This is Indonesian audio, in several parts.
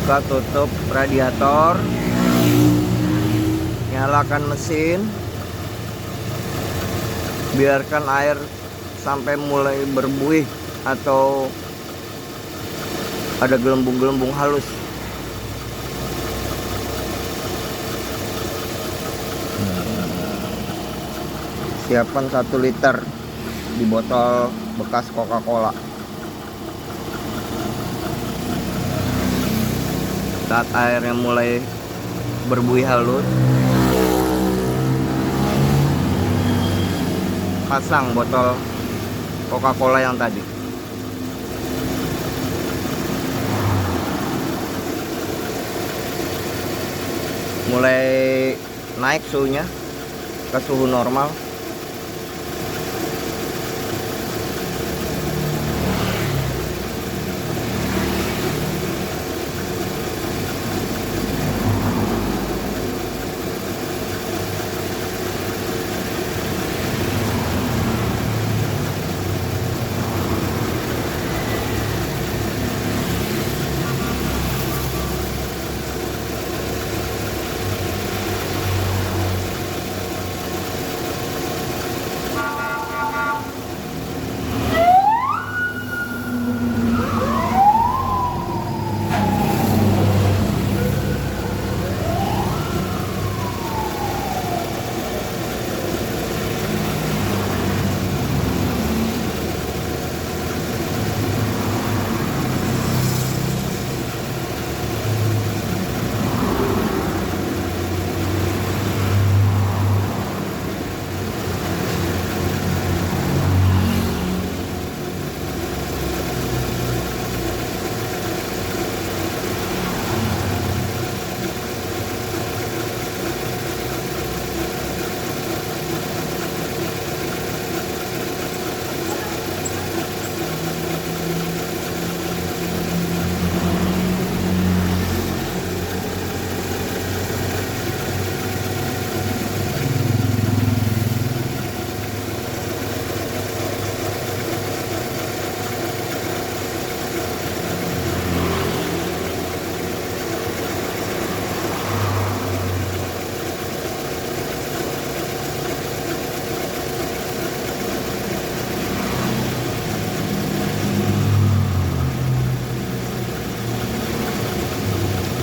Buka tutup radiator, nyalakan mesin, biarkan air sampai mulai berbuih atau ada gelembung-gelembung halus. Siapkan 1 liter di botol bekas Coca-Cola. Saat airnya mulai berbuih halus, pasang botol Coca-Cola yang tadi. Mulai naik suhunya ke suhu normal.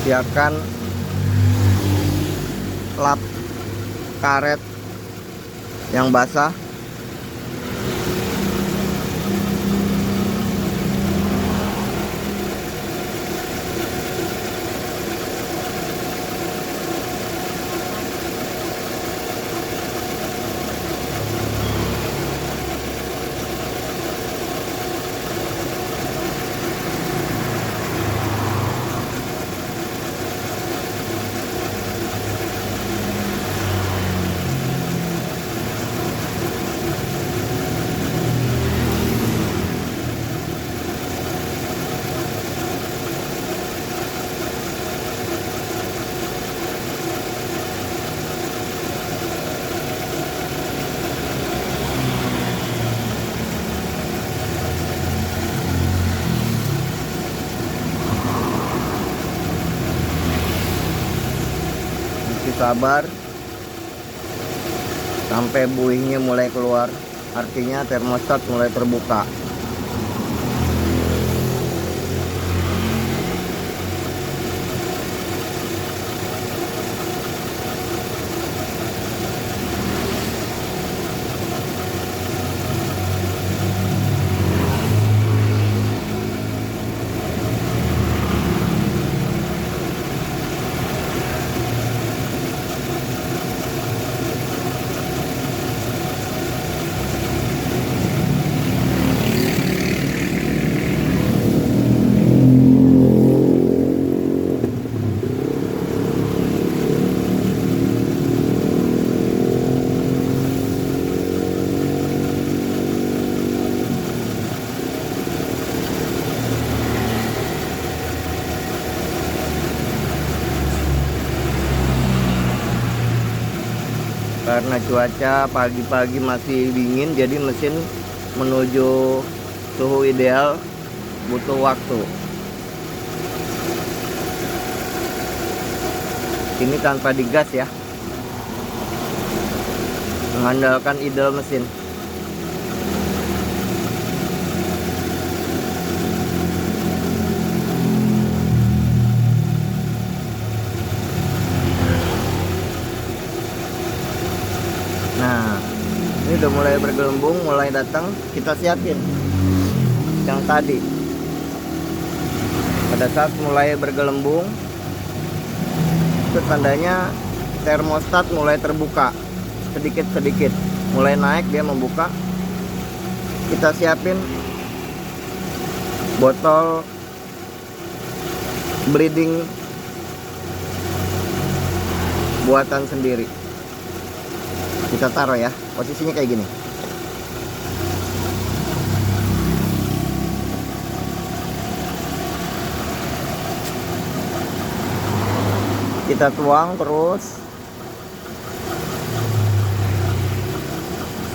Siapkan lap karet yang basah. Sabar sampai buihnya mulai keluar, artinya termostat mulai terbuka. Karena cuaca pagi-pagi masih dingin, jadi mesin menuju suhu ideal butuh waktu. Ini tanpa digas ya, mengandalkan idle mesin. Nah, ini udah mulai bergelembung, mulai datang. Kita siapin yang tadi. Pada saat mulai bergelembung, itu tandanya termostat mulai terbuka sedikit-sedikit, mulai naik, dia membuka. Kita siapin botol bleeding buatan sendiri. Kita taruh ya, posisinya kayak gini. Kita tuang terus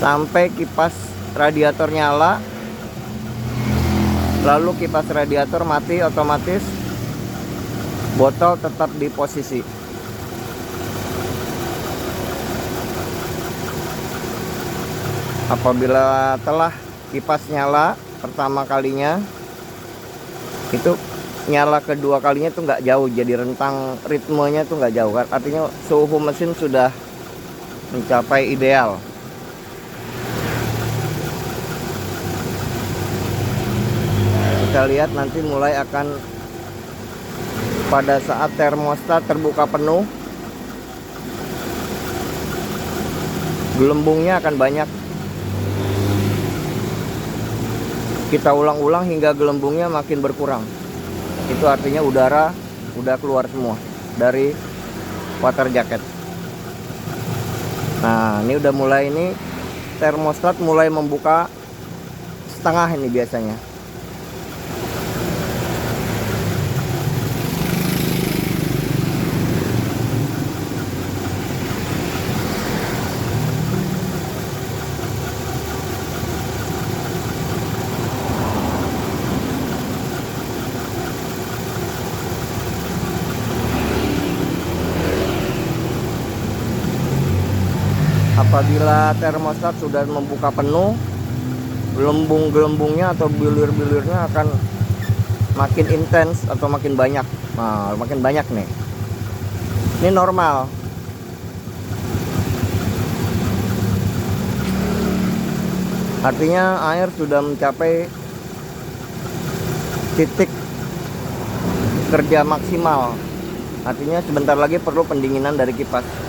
sampai kipas radiator nyala, lalu kipas radiator mati otomatis, botol tetap di posisi. Apabila telah kipas nyala pertama kalinya, itu nyala kedua kalinya tuh nggak jauh, jadi rentang ritmenya tuh nggak jauh kan, artinya suhu mesin sudah mencapai ideal. Kita lihat nanti mulai akan pada saat termostat terbuka penuh, gelembungnya akan banyak. Kita ulang-ulang hingga gelembungnya makin berkurang. Itu artinya udara udah keluar semua dari water jacket. Nah, ini udah mulai, ini termostat mulai membuka setengah ini biasanya. Apabila termostat sudah membuka penuh, gelembung-gelembungnya atau bilir-bilirnya akan makin intens atau makin banyak. Nah, makin banyak nih. Ini normal. Artinya air sudah mencapai titik kerja maksimal. Artinya sebentar lagi perlu pendinginan dari kipas.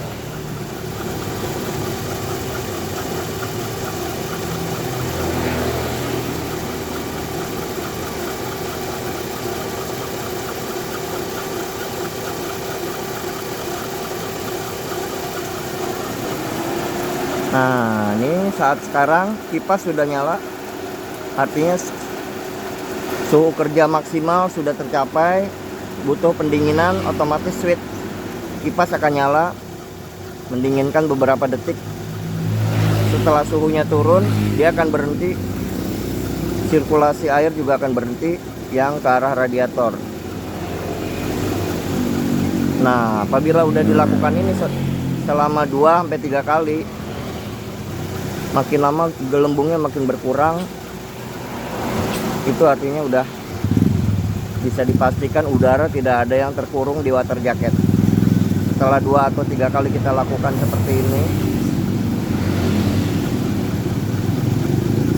Nah, ini saat sekarang kipas sudah nyala, artinya suhu kerja maksimal sudah tercapai. Butuh pendinginan, otomatis switch kipas akan nyala, mendinginkan beberapa detik. Setelah suhunya turun, dia akan berhenti, sirkulasi air juga akan berhenti yang ke arah radiator. Nah, apabila udah dilakukan ini selama 2-3 kali, makin lama gelembungnya makin berkurang. Itu artinya udah bisa dipastikan udara tidak ada yang terkurung di water jacket. Setelah 2 atau 3 kali kita lakukan seperti ini,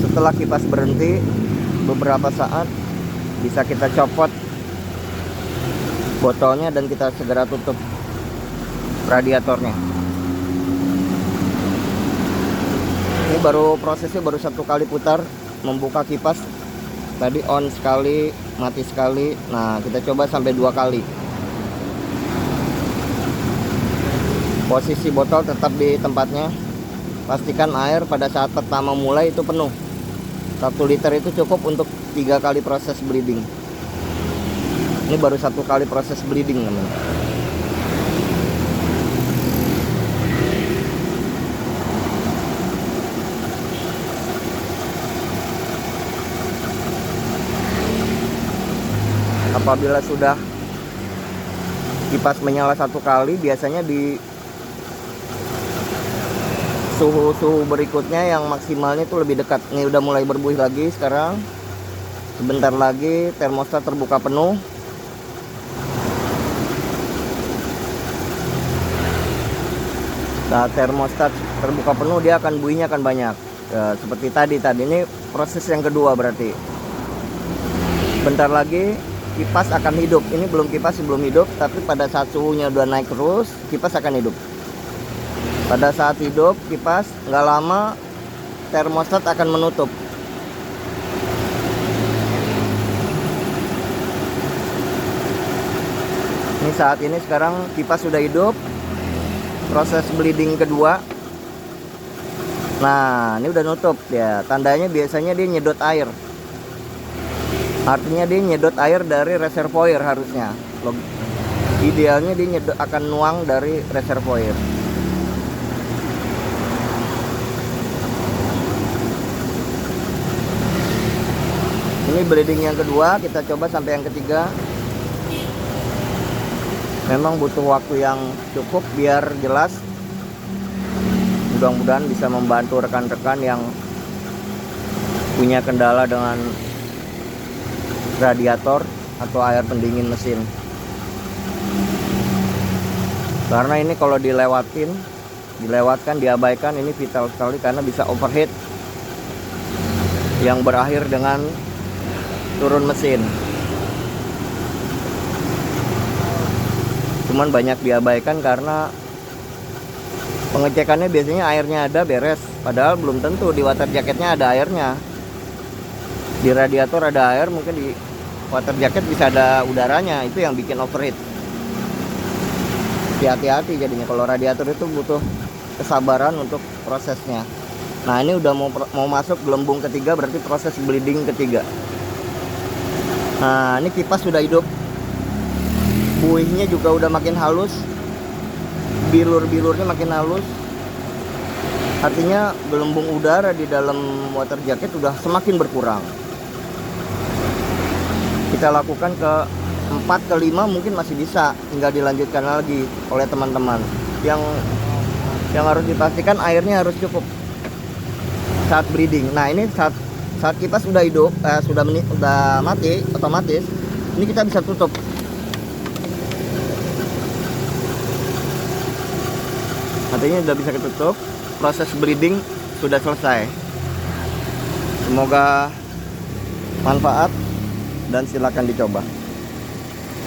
setelah kipas berhenti beberapa saat, bisa kita copot botolnya dan kita segera tutup radiatornya. Ini prosesnya baru 1 kali putar membuka kipas. Tadi on sekali, mati sekali. Nah, kita coba sampai 2 kali. Posisi botol tetap di tempatnya. Pastikan air pada saat pertama mulai itu penuh. 1 liter itu cukup untuk 3 kali proses bleeding. Ini baru 1 kali proses bleeding, teman-teman. Apabila sudah Kipas menyala 1 kali, biasanya di suhu berikutnya yang maksimalnya itu lebih dekat. Ini udah mulai berbuih lagi sekarang. Sebentar lagi termostat terbuka penuh. Saat termostat terbuka penuh, dia akan buihnya akan banyak. Ya, seperti tadi ini proses yang kedua berarti. Bentar lagi kipas akan hidup. Ini kipas belum hidup, tapi pada saat suhunya udah naik terus, kipas akan hidup. Pada saat hidup kipas, nggak lama termostat akan menutup. Ini saat ini sekarang kipas sudah hidup. Proses bleeding kedua. Nah, ini udah nutup ya. Tandanya biasanya dia nyedot air. Artinya dia nyedot air dari reservoir harusnya. Idealnya dia akan nuang dari reservoir. Ini bleeding yang kedua, kita coba sampai yang ketiga. Memang butuh waktu yang cukup biar jelas. Mudah-mudahan bisa membantu rekan-rekan yang punya kendala dengan radiator atau air pendingin mesin. Karena ini kalau dilewatkan, diabaikan, ini vital sekali karena bisa overheat yang berakhir dengan turun mesin. Cuman banyak diabaikan karena pengecekannya biasanya airnya ada, beres. Padahal belum tentu di water jacketnya ada airnya. Di radiator ada air, mungkin di water jacket bisa ada udaranya. Itu yang bikin overheat. Hati-hati jadinya kalau radiator itu butuh kesabaran untuk prosesnya. Nah, ini udah mau masuk gelembung ketiga, berarti proses bleeding ketiga. Nah, ini kipas sudah hidup. Buihnya juga udah makin halus. Bilur-bilurnya makin halus. Artinya gelembung udara di dalam water jacket udah semakin berkurang. Kita lakukan ke 4 ke 5 mungkin masih bisa, tinggal dilanjutkan lagi oleh teman-teman. Yang harus dipastikan airnya harus cukup saat bleeding. Nah, ini saat kipas sudah hidup, sudah mati otomatis, ini kita bisa tutup. Artinya sudah bisa ditutup, proses bleeding sudah selesai. Semoga manfaat dan silakan dicoba.